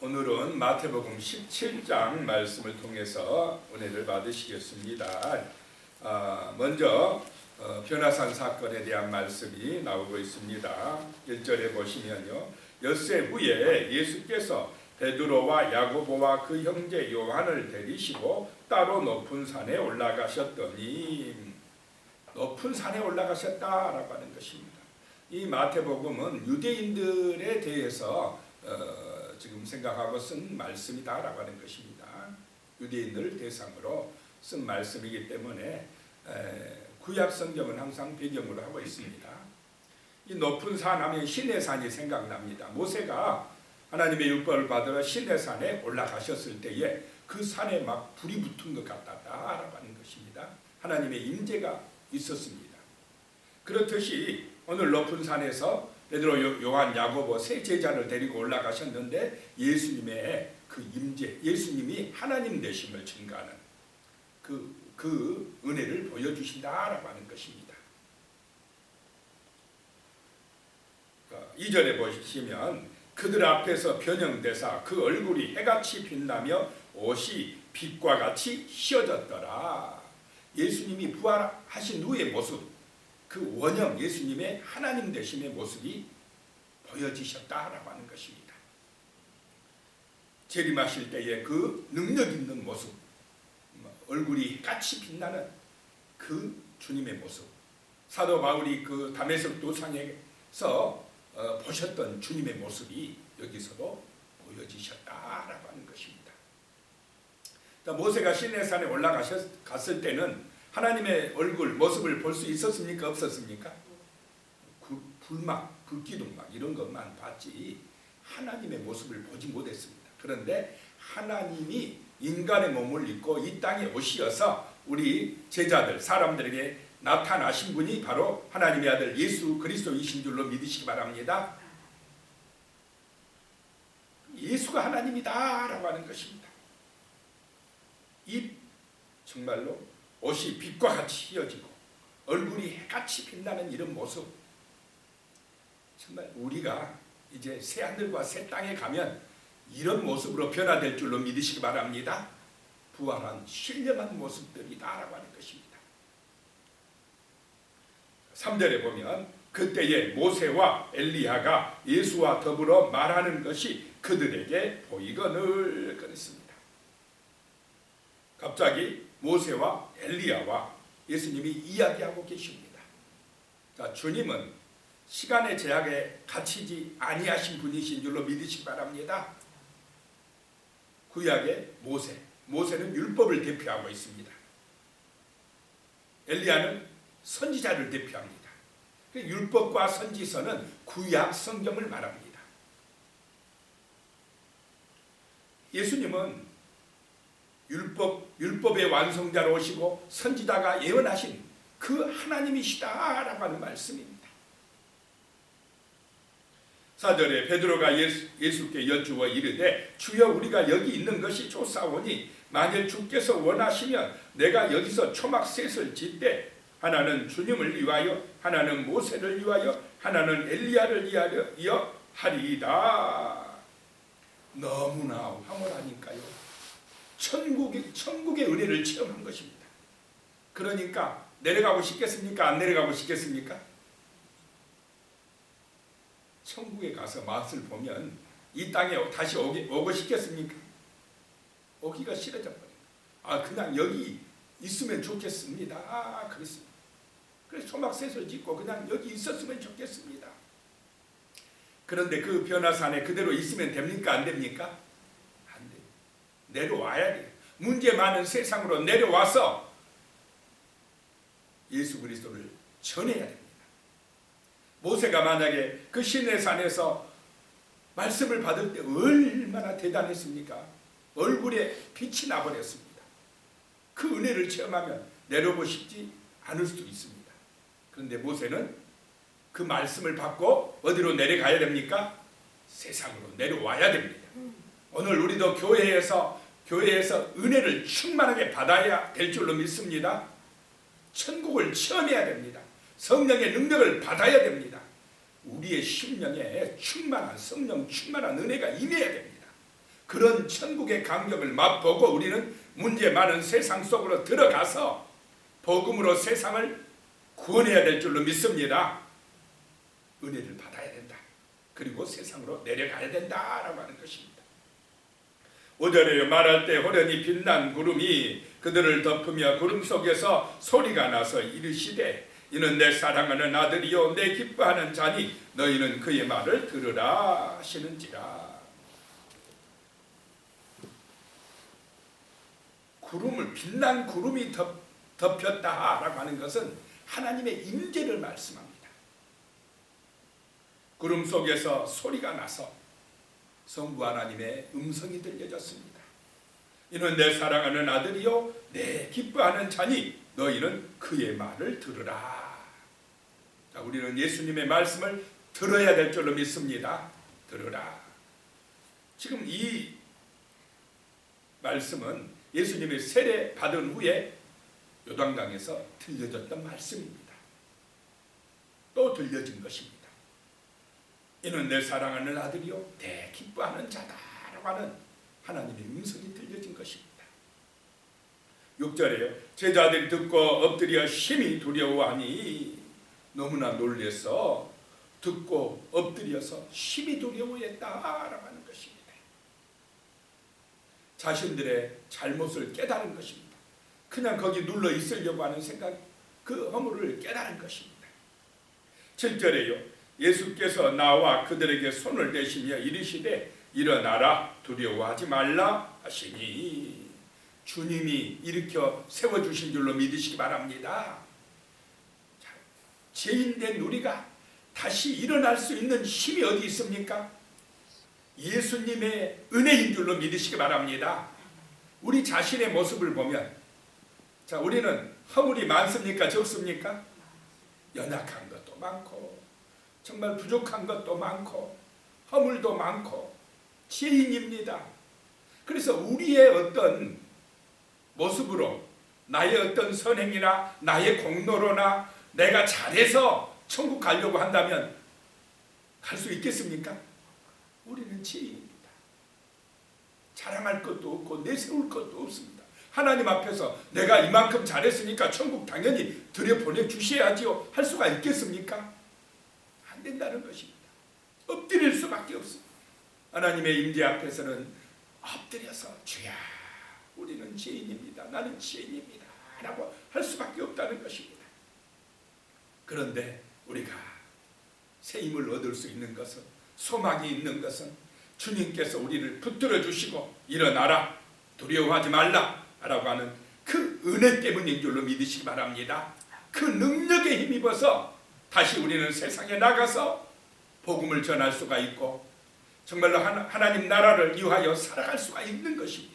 오늘은 마태복음 17장 말씀을 통해서 은혜를 받으시겠습니다. 먼저 변화산 사건에 대한 말씀이 나오고 있습니다. 1절에 보시면요, 엿새 후에 예수께서 베드로와 야고보와 그 형제 요한을 데리시고 따로 높은 산에 올라가셨더니, 높은 산에 올라가셨다라고 하는 것입니다. 이 마태복음은 유대인들에 대해서 지금 생각하고 쓴 말씀이다라고 하는 것입니다. 유대인들을 대상으로 쓴 말씀이기 때문에 구약 성경은 항상 배경으로 하고 있습니다. 이 높은 산 하면 시내산이 생각납니다. 모세가 하나님의 율법을 받으러 시내산에 올라가셨을 때에 그 산에 막 불이 붙은 것 같다라고 하는 것입니다. 하나님의 임재가 있었습니다. 그렇듯이 오늘 높은 산에서 베드로, 요한, 야고보 세 제자를 데리고 올라가셨는데 예수님의 그 임재, 예수님이 하나님 되심을 증거하는 그 은혜를 보여주신다라고 하는 것입니다. 2절에 보시면 그들 앞에서 변형되사 그 얼굴이 해같이 빛나며 옷이 빛과 같이 휘어졌더라. 예수님이 부활하신 후의 모습, 그 원형 예수님의 하나님 되심의 모습이 보여지셨다라고 하는 것입니다. 재림하실 때의 그 능력 있는 모습, 얼굴이 같이 빛나는 그 주님의 모습, 사도 바울이 그 다메섹 도상에서 보셨던 주님의 모습이 여기서도 보여지셨다라고 하는 것입니다. 모세가 시내산에 올라갔을 때는 하나님의 얼굴, 모습을 볼 수 있었습니까? 없었습니까? 불막, 불기둥 막 이런 것만 봤지 하나님의 모습을 보지 못했습니다. 그런데 하나님이 인간의 몸을 입고 이 땅에 오시어서 우리 제자들, 사람들에게 나타나신 분이 바로 하나님의 아들 예수 그리스도이신 줄로 믿으시기 바랍니다. 예수가 하나님이다 라고 하는 것입니다. 이 정말로 옷이 빛과 같이 휘어지고 얼굴이 해같이 빛나는 이런 모습, 정말 우리가 이제 새 하늘과 새 땅에 가면 이런 모습으로 변화될 줄로 믿으시기 바랍니다. 부활한 신령한 모습들이다라고 하는 것입니다. 3절에 보면 그때에 모세와 엘리야가 예수와 더불어 말하는 것이 그들에게 보이거늘 그랬습니다. 갑자기 모세와 엘리야와 예수님이 이야기하고 계십니다. 자, 주님은 시간의 제약에 갇히지 아니하신 분이신 줄로 믿으시기 바랍니다. 구약의 모세는 율법을 대표하고 있습니다. 엘리야는 선지자를 대표합니다. 율법과 선지서는 구약 성경을 말합니다. 예수님은 율법의 완성자로 오시고 선지자가 예언하신 그 하나님이시다라고 하는 말씀입니다. 4절에 베드로가 예수께 여쭈어 이르되 주여 우리가 여기 있는 것이 좋사오니 만일 주께서 원하시면 내가 여기서 초막 셋을 짓되 하나는 주님을 위하여 하나는 모세를 위하여 하나는 엘리야를 위하여 하리이다. 너무나 황홀하니까요. 천국의 은혜를 체험한 것입니다. 그러니까 내려가고 싶겠습니까? 안 내려가고 싶겠습니까? 천국에 가서 맛을 보면 이 땅에 다시 오고 싶겠습니까? 오기가 싫어져 버립니다. 그냥 여기 있으면 좋겠습니다. 그랬습니다. 그래서 초막셋을 짓고 그냥 여기 있었으면 좋겠습니다. 그런데 그 변화산에 그대로 있으면 됩니까? 안 됩니까? 안 돼요. 내려와야 돼요. 문제 많은 세상으로 내려와서 예수 그리스도를 전해야 됩니다. 모세가 만약에 그 시내산에서 말씀을 받을 때 얼마나 대단했습니까? 얼굴에 빛이 나버렸습니다. 그 은혜를 체험하면 내려오고 싶지 않을 수도 있습니다. 그런데 모세는 그 말씀을 받고 어디로 내려가야 됩니까? 세상으로 내려와야 됩니다. 오늘 우리도 교회에서 은혜를 충만하게 받아야 될 줄로 믿습니다. 천국을 체험해야 됩니다. 성령의 능력을 받아야 됩니다. 우리의 심령에 충만한 성령 충만한 은혜가 임해야 됩니다. 그런 천국의 감격을 맛보고 우리는 문제 많은 세상 속으로 들어가서 복음으로 세상을 구원해야 될 줄로 믿습니다. 은혜를 받아야 된다. 그리고 세상으로 내려가야 된다라고 하는 것입니다. 5절에 말할 때 호련히 빛난 구름이 그들을 덮으며 구름 속에서 소리가 나서 이르시되 이는 내 사랑하는 아들이요 내 기뻐하는 자니 너희는 그의 말을 들으라 하시는지라. 구름을 빛난 구름이 덮였다라고 하는 것은 하나님의 임재를 말씀합니다. 구름 속에서 소리가 나서 성부 하나님의 음성이 들려졌습니다. 이는 내 사랑하는 아들이요 내 기뻐하는 자니 너희는 그의 말을 들으라. 자, 우리는 예수님의 말씀을 들어야 될 줄로 믿습니다. 들으라. 지금 이 말씀은 예수님의 세례 받은 후에 요단강에서 들려졌던 말씀입니다. 또 들려진 것입니다. 이는 내 사랑하는 아들이요 내 기뻐하는 자다라고 하는 하나님의 음성이 들려진 것입니다. 6절에요. 제자들이 듣고 엎드려 심히 두려워하니 너무나 놀라서 듣고 엎드려서 심히 두려워했다라고 하는 것입니다. 자신들의 잘못을 깨달은 것입니다. 그냥 거기 눌러 있으려고 하는 생각, 그 허물을 깨달은 것입니다. 7절에요. 예수께서 나와 그들에게 손을 대시며 이르시되 일어나라 두려워하지 말라 하시니 주님이 일으켜 세워주신 줄로 믿으시기 바랍니다. 죄인된 우리가 다시 일어날 수 있는 힘이 어디 있습니까? 예수님의 은혜인 줄로 믿으시기 바랍니다. 우리 자신의 모습을 보면 자, 우리는 허물이 많습니까? 적습니까? 연약한 것도 많고 정말 부족한 것도 많고 허물도 많고 죄인입니다. 그래서 우리의 어떤 모습으로 나의 어떤 선행이나 나의 공로로나 내가 잘해서 천국 가려고 한다면 갈 수 있겠습니까? 우리는 죄인입니다. 자랑할 것도 없고 내세울 것도 없습니다. 하나님 앞에서 내가 이만큼 잘했으니까 천국 당연히 들여보내주셔야지요 할 수가 있겠습니까? 안 된다는 것입니다. 엎드릴 수밖에 없습니다. 하나님의 임재 앞에서는 엎드려서 주야 우리는 죄인입니다. 나는 죄인입니다 라고 할 수밖에 없다는 것입니다. 그런데 우리가 새 힘을 얻을 수 있는 것은 소망이 있는 것은 주님께서 우리를 붙들어 주시고 일어나라 두려워하지 말라 라고 하는 그 은혜 때문인 줄로 믿으시기 바랍니다. 그 능력에 힘입어서 다시 우리는 세상에 나가서 복음을 전할 수가 있고 정말로 하나님 나라를 위하여 살아갈 수가 있는 것입니다.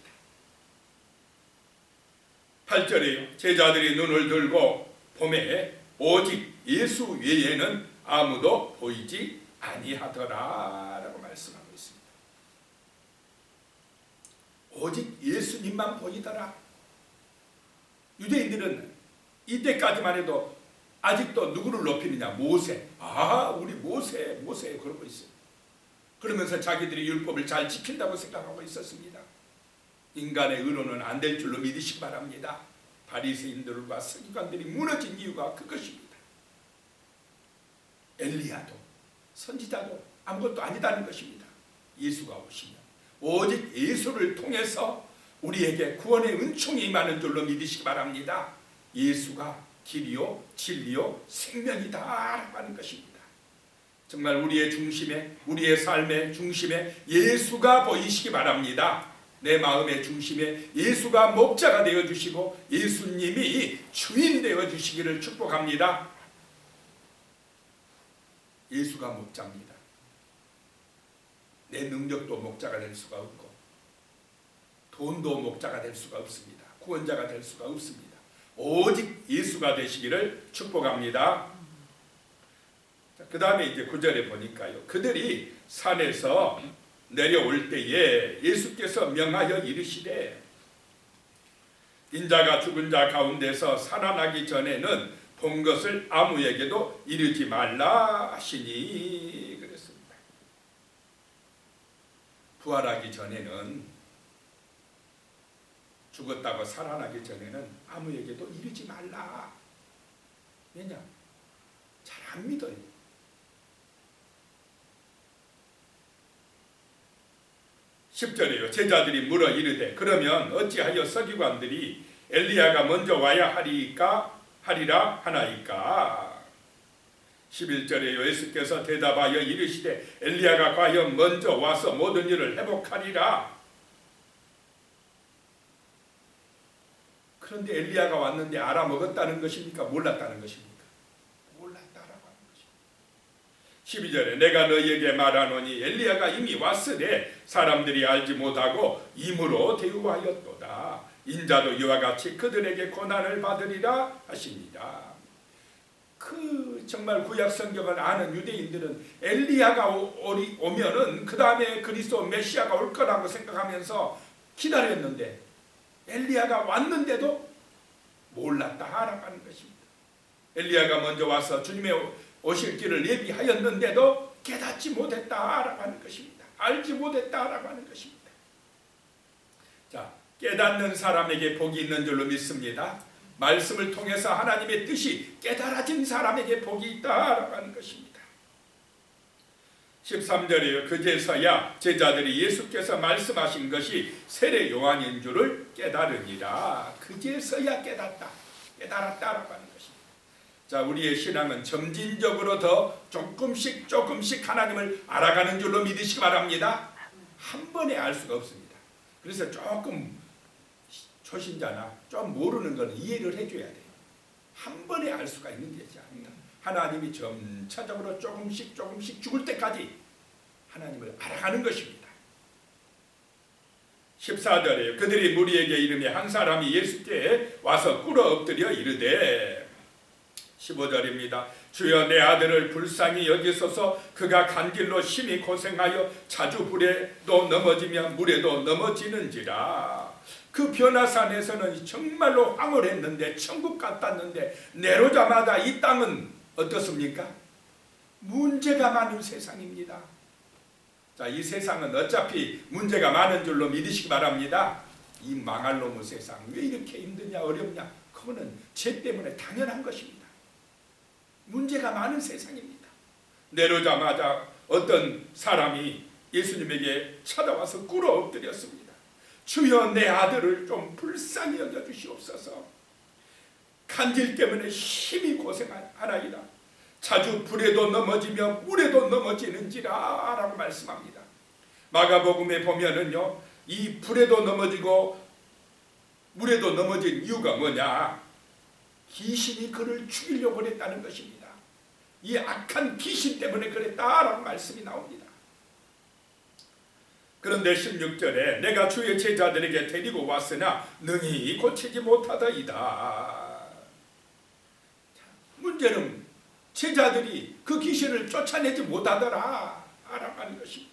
8절에요. 제자들이 눈을 들고 보매 오직 예수 외에는 아무도 보이지 아니하더라 라고 말씀하고 있습니다. 오직 예수님만 보이더라. 유대인들은 이때까지만 해도 아직도 누구를 높이느냐? 모세. 우리 모세 그러고 있어요. 그러면서 자기들이 율법을 잘 지킨다고 생각하고 있었습니다. 인간의 의로는 안 될 줄로 믿으시기 바랍니다. 바리새인들과 서기관들이 무너진 이유가 그것입니다. 엘리야도 선지자도 아무것도 아니다는 것입니다. 예수가 오시면 오직 예수를 통해서 우리에게 구원의 은총이 임하는 줄로 믿으시기 바랍니다. 예수가 길이요 진리요 생명이다 하는 것입니다. 정말 우리의 중심에 우리의 삶의 중심에 예수가 보이시기 바랍니다. 내 마음의 중심에 예수가 목자가 되어주시고 예수님이 주인 되어주시기를 축복합니다. 예수가 목자입니다. 내 능력도 목자가 될 수가 없고 돈도 목자가 될 수가 없습니다. 구원자가 될 수가 없습니다. 오직 예수가 되시기를 축복합니다. 그 다음에 이제 9절에 보니까요. 그들이 산에서 내려올 때에 예수께서 명하여 이르시되 인자가 죽은 자 가운데서 살아나기 전에는 본 것을 아무에게도 이르지 말라 하시니 그랬습니다. 부활하기 전에는, 죽었다고 살아나기 전에는 아무에게도 이르지 말라. 왜냐? 잘 안 믿어요. (10절에요) 제자들이 물어 이르되 그러면 어찌하여 서기관들이 엘리야가 먼저 와야 하리라 하나이까. (11절에요) 예수께서 대답하여 이르시되 엘리야가 과연 먼저 와서 모든 일을 회복하리라. 그런데 엘리야가 왔는데 알아먹었다는 것입니까? 몰랐다는 것입니까? 몰랐다라고 하는 것입니다. (12절에) 내가 너희에게 말하노니 엘리야가 이미 왔으되 사람들이 알지 못하고 임으로 대우하였도다. 인자도 이와 같이 그들에게 고난을 받으리라 하십니다. 정말 구약 성경을 아는 유대인들은 엘리야가 오면은 그 다음에 그리스도 메시아가 올 거라고 생각하면서 기다렸는데 엘리야가 왔는데도 몰랐다라고 하는 것입니다. 엘리야가 먼저 와서 주님의 오실 길을 예비하였는데도 깨닫지 못했다라고 하는 것입니다. 알지 못했다라고 하는 것입니다. 자, 깨닫는 사람에게 복이 있는 줄로 믿습니다. 말씀을 통해서 하나님의 뜻이 깨달아진 사람에게 복이 있다라고 하는 것입니다. 13절에요. 그제서야 제자들이 예수께서 말씀하신 것이 세례 요한인 줄을 깨달으니라. 그제서야 깨달았다라고 하는 것입니다. 자, 우리의 신앙은 점진적으로 더 조금씩 하나님을 알아가는 줄로 믿으시기 바랍니다. 한 번에 알 수가 없습니다. 그래서 조금 초신자나 좀 모르는 것은 이해를 해줘야 돼요. 한 번에 알 수가 있는 게 아닙니다. 하나님이 점차적으로 조금씩 죽을 때까지 하나님을 알아가는 것입니다. 14절에요. 그들이 무리에게 이르며 한 사람이 예수께 와서 꿇어 엎드려 이르되 15절입니다. 주여 내 아들을 불쌍히 여기소서. 그가 간 길로 심히 고생하여 자주 불에도 넘어지며 물에도 넘어지는지라. 그 변화산에서는 정말로 황홀했는데 천국 같았는데 내려오자마자 이 땅은 어떻습니까? 문제가 많은 세상입니다. 자, 이 세상은 어차피 문제가 많은 줄로 믿으시기 바랍니다. 이 망할 놈의 세상 왜 이렇게 힘드냐 어렵냐, 그거는 죄 때문에 당연한 것입니다. 문제가 많은 세상입니다. 내려오자마자 어떤 사람이 예수님에게 찾아와서 꿇어 엎드렸습니다. 주여 내 아들을 좀 불쌍히 여겨주시옵소서. 간질 때문에 힘이 고생하나이다. 자주 불에도 넘어지며 물에도 넘어지는지라 라고 말씀합니다. 마가복음에 보면은요, 이 불에도 넘어지고 물에도 넘어진 이유가 뭐냐? 귀신이 그를 죽이려고 했다는 것입니다. 이 악한 귀신 때문에 그랬다라고 말씀이 나옵니다. 그런데 16절에 내가 주의 제자들에게 데리고 왔으나 능히 고치지 못하더이다. 문제는 제자들이 그 귀신을 쫓아내지 못하더라 라고 하는 것입니다.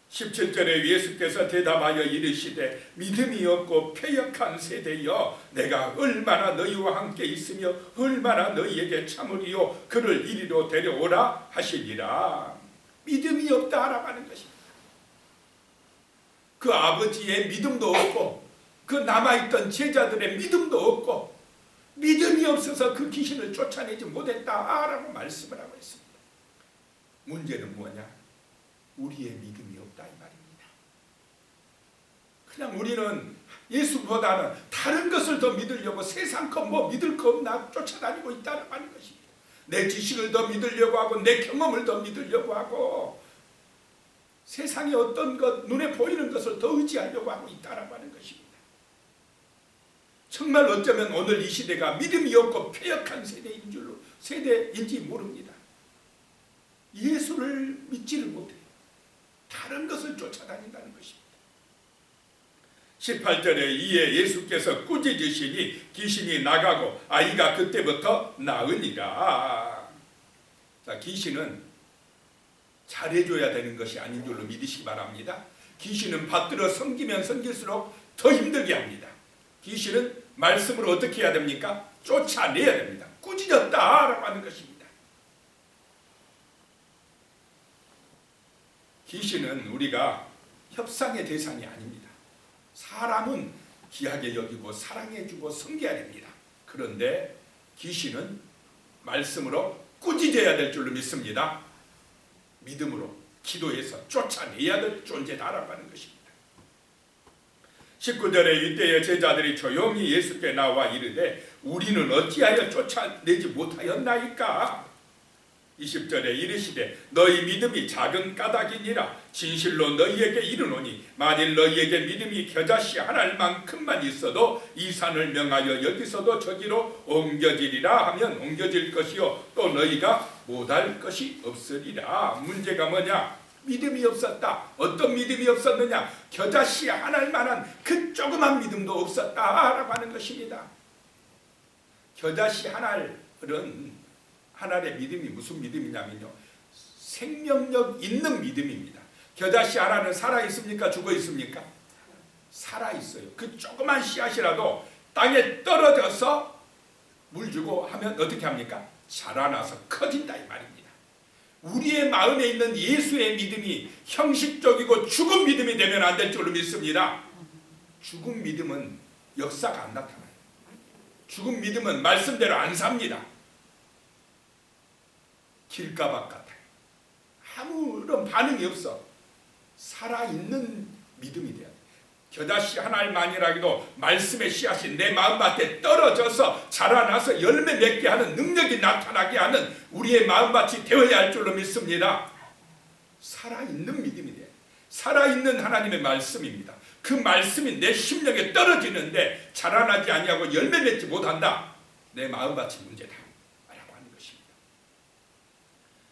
17절에 예수께서 대답하여 이르시되 믿음이 없고 패역한 세대여, 내가 얼마나 너희와 함께 있으며 얼마나 너희에게 참으리요. 그를 이리로 데려오라 하시니라. 믿음이 없다라고 하는 것입니다. 그 아버지의 믿음도 없고 그 남아있던 제자들의 믿음도 없고 믿음이 없어서 그 귀신을 쫓아내지 못했다라고 말씀을 하고 있습니다. 문제는 뭐냐? 우리의 믿음이 없다 이 말입니다. 그냥 우리는 예수보다는 다른 것을 더 믿으려고 세상 것 뭐 믿을 거 없나 쫓아다니고 있다는 것입니다. 내 지식을 더 믿으려고 하고 내 경험을 더 믿으려고 하고 세상의 어떤 것, 눈에 보이는 것을 더 의지하려고 하고 있다라고 하는 것입니다. 정말 어쩌면 오늘 이 시대가 믿음이 없고 패역한 세대인지 모릅니다. 예수를 믿지를 못해요. 다른 것을 쫓아다닌다는 것입니다. 18절에 이에 예수께서 꾸짖으시니 귀신이 나가고 아이가 그때부터 나으니라. 자, 귀신은 잘해줘야 되는 것이 아닌 줄로 믿으시기 바랍니다. 귀신은 받들어 섬기면 섬길수록 더 힘들게 합니다. 귀신은 말씀으로 어떻게 해야 됩니까? 쫓아내야 됩니다. 꾸짖었다라고 하는 것입니다. 귀신은 우리가 협상의 대상이 아닙니다. 사람은 귀하게 여기고 사랑해주고 섬겨야 됩니다. 그런데 귀신은 말씀으로 꾸짖어야 될 줄로 믿습니다. 믿음으로 기도해서 쫓아내야 될 존재다라고 하는 것입니다. 19절에 이때의 제자들이 조용히 예수께 나와 이르되 우리는 어찌하여 쫓아내지 못하였나이까. 20절에 이르시되 너희 믿음이 작은 까닭이니라. 진실로 너희에게 이르노니 만일 너희에게 믿음이 겨자씨 한 알만큼만 있어도 이 산을 명하여 여기서도 저기로 옮겨지리라 하면 옮겨질 것이요 또 너희가 못할 것이 없으리라. 문제가 뭐냐? 믿음이 없었다. 어떤 믿음이 없었느냐? 겨자씨 한 알만한 그 조그만 믿음도 없었다라고 하는 것입니다. 겨자씨 한 알은 한 알의 믿음이 무슨 믿음이냐면요, 생명력 있는 믿음입니다. 겨자씨 하나는 살아있습니까? 죽어있습니까? 살아있어요. 그 조그만 씨앗이라도 땅에 떨어져서 물 주고 하면 어떻게 합니까? 자라나서 커진다 이 말입니다. 우리의 마음에 있는 예수의 믿음이 형식적이고 죽은 믿음이 되면 안 될 줄로 믿습니다. 죽은 믿음은 역사가 안 나타나요. 죽은 믿음은 말씀대로 안 삽니다. 길가박 같아요. 아무런 반응이 없어. 살아있는 믿음이 돼야 돼. 겨자씨 한 알만이라기도 말씀의 씨앗이 내 마음밭에 떨어져서 자라나서 열매 맺게 하는 능력이 나타나게 하는 우리의 마음밭이 되어야 할 줄로 믿습니다. 살아있는 믿음이 돼요. 살아있는 하나님의 말씀입니다. 그 말씀이 내 심령에 떨어지는데 자라나지 아니하고 열매 맺지 못한다. 내 마음밭이 문제다 라고 하는 것입니다.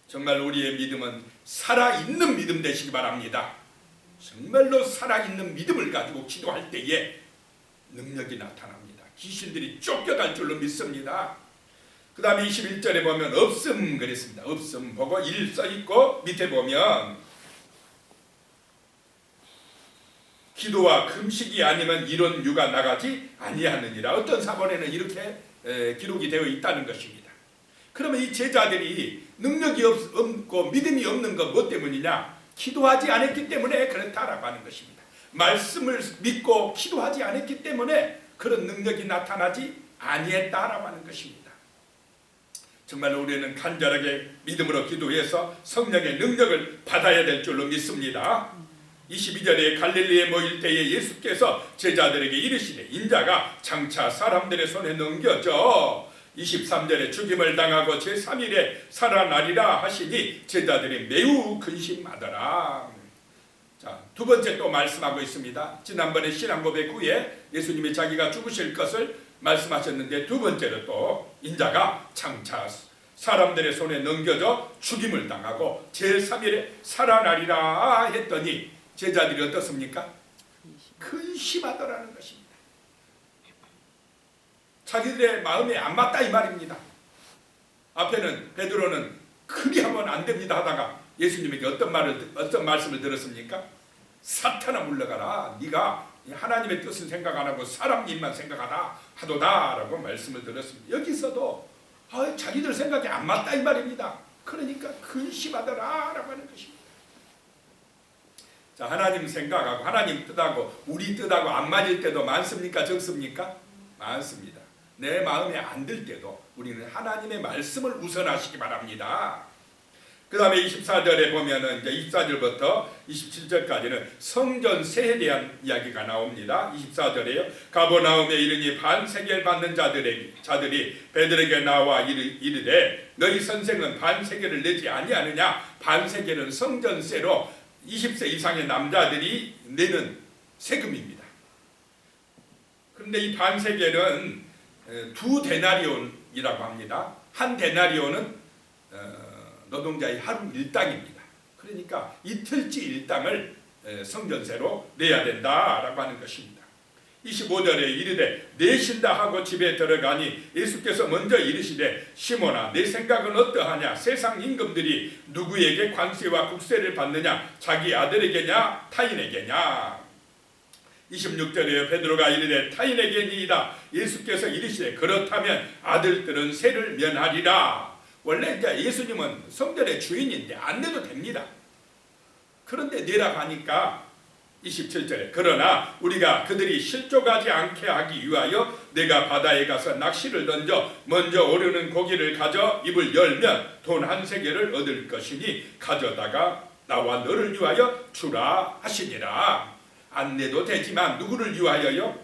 정말 우리의 믿음은 살아있는 믿음 되시기 바랍니다. 정말로 살아있는 믿음을 가지고 기도할 때에 능력이 나타납니다. 귀신들이 쫓겨갈 줄로 믿습니다. 그 다음에 21절에 보면 없음 그랬습니다. 없음 보고 일 써있고 밑에 보면 기도와 금식이 아니면 이런 유가 나가지 아니하느니라. 어떤 사본에는 이렇게 기록이 되어 있다는 것입니다. 그러면 이 제자들이 능력이 없고 믿음이 없는 것 뭐 때문이냐? 기도하지 않았기 때문에 그렇다라고 하는 것입니다. 말씀을 믿고 기도하지 않았기 때문에 그런 능력이 나타나지 아니했다라고 하는 것입니다. 정말 우리는 간절하게 믿음으로 기도해서 성령의 능력을 받아야 될 줄로 믿습니다. 22절에 갈릴리에 모일 때에 예수께서 제자들에게 이르시되 인자가 장차 사람들의 손에 넘겨져 23절에 죽임을 당하고 제3일에 살아나리라 하시니 제자들이 매우 근심하더라. 자, 두 번째 또 말씀하고 있습니다. 지난번에 신앙고백 후에 예수님이 자기가 죽으실 것을 말씀하셨는데 두 번째로 또 인자가 장차 사람들의 손에 넘겨져 죽임을 당하고 제3일에 살아나리라 했더니 제자들이 어떻습니까? 근심하더라는 것입니다. 자기들의 마음에 안 맞다 이 말입니다. 앞에는 베드로는 그리하면 안 됩니다 하다가 예수님에게 어떤 말씀을 들었습니까? 사탄아 물러가라. 네가 하나님의 뜻은 생각 안 하고 사람 일만 생각하다 하도다라고 말씀을 들었습니다. 여기서도 자기들 생각이 안 맞다 이 말입니다. 그러니까 근심하더라라고 하는 것입니다. 자, 하나님 생각하고 하나님 뜻하고 우리 뜻하고 안 맞을 때도 많습니까? 적습니까? 많습니다. 내 마음에 안 들 때도 우리는 하나님의 말씀을 우선하시기 바랍니다. 그 다음에 24절에 보면은 이제 24절부터 27절까지는 성전세에 대한 이야기가 나옵니다. 24절에요. 가버나움에 이르니 반세겔 받는 자들이 베드로에게 나와 이르되 너희 선생은 반세겔을 내지 아니하느냐? 반세겔은 성전세로 20세 이상의 남자들이 내는 세금입니다. 그런데 이 반세겔은 두 데나리온이라고 합니다. 한 데나리온은 노동자의 하루 일당입니다. 그러니까 이틀치 일당을 성전세로 내야 된다라고 하는 것입니다. 25절에 이르되 내신다 하고 집에 들어가니 예수께서 먼저 이르시되 시몬아 내 생각은 어떠하냐? 세상 임금들이 누구에게 관세와 국세를 받느냐? 자기 아들에게냐 타인에게냐? 26절에 베드로가 이르되 타인에게니이다. 예수께서 이르시되 그렇다면 아들들은 세를 면하리라. 원래 이제 예수님은 성전의 주인인데 안 내도 됩니다. 그런데 내라 하니까 27절에 그러나 우리가 그들이 실족하지 않게 하기 위하여 내가 바다에 가서 낚시를 던져 먼저 오르는 고기를 가져 입을 열면 돈 한 세겔을 얻을 것이니 가져다가 나와 너를 위하여 주라 하시니라. 안 내도 되지만 누구를 위하여요?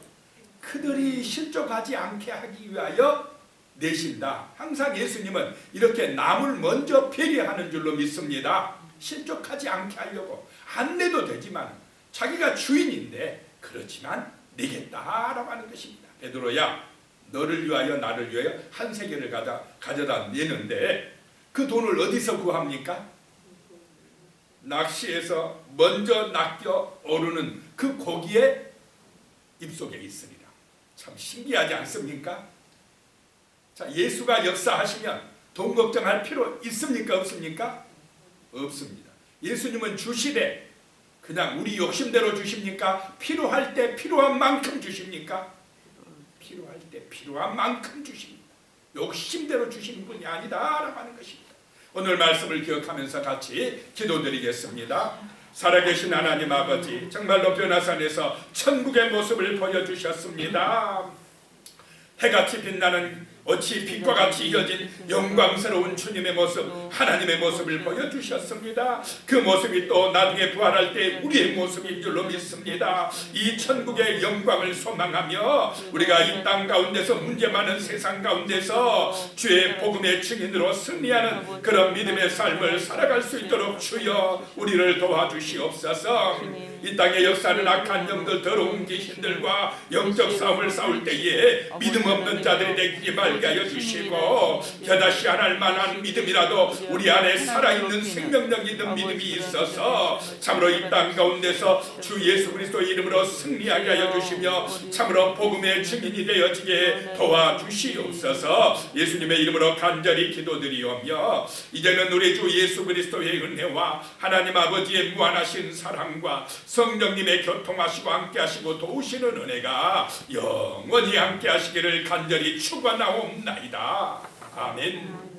그들이 실족하지 않게 하기 위하여 내신다. 항상 예수님은 이렇게 남을 먼저 배려하는 줄로 믿습니다. 실족하지 않게 하려고. 안 내도 되지만 자기가 주인인데 그렇지만 내겠다라고 하는 것입니다. 베드로야, 너를 위하여 나를 위하여 한 세겔을 가져다 내는데 그 돈을 어디서 구합니까? 낚시에서 먼저 낚여 오르는 그 고기의 입속에 있으리라. 참 신기하지 않습니까? 자, 예수가 역사하시면 돈 걱정할 필요 있습니까? 없습니까? 없습니다. 예수님은 주시되 그냥 우리 욕심대로 주십니까? 필요할 때 필요한 만큼 주십니까? 필요할 때 필요한 만큼 주십니다. 욕심대로 주시는 분이 아니다라고 하는 것입니다. 오늘 말씀을 기억하면서 같이 기도드리겠습니다. 살아계신 하나님 아버지, 정말로 변화산에서 천국의 모습을 보여주셨습니다. 해같이 빛나는 어찌 빛과 같이 이어진 영광스러운 주님의 모습, 하나님의 모습을 보여주셨습니다. 그 모습이 또 나중에 부활할 때 우리의 모습인 줄로 믿습니다. 이 천국의 영광을 소망하며 우리가 이 땅 가운데서 문제 많은 세상 가운데서 주의 복음의 증인으로 승리하는 그런 믿음의 삶을 살아갈 수 있도록 주여 우리를 도와주시옵소서. 이 땅의 역사는 악한 영들, 더러운 귀신들과 영적 싸움을 싸울 때에 믿음 없는 자들이 되지 말게 하여 주시고, 겨다시 안 할 만한 믿음이라도 우리 안에 살아있는 생명력 있는 믿음이 있어서 참으로 이 땅 가운데서 주 예수 그리스도의 이름으로 승리하게 하여 주시며 참으로 복음의 증인이 되어지게 도와주시옵소서. 예수님의 이름으로 간절히 기도드리오며 이제는 우리 주 예수 그리스도의 은혜와 하나님 아버지의 무한하신 사랑과 성령님의 교통하시고 함께하시고 도우시는 은혜가 영원히 함께하시기를 간절히 축원하옵나이다. 아멘.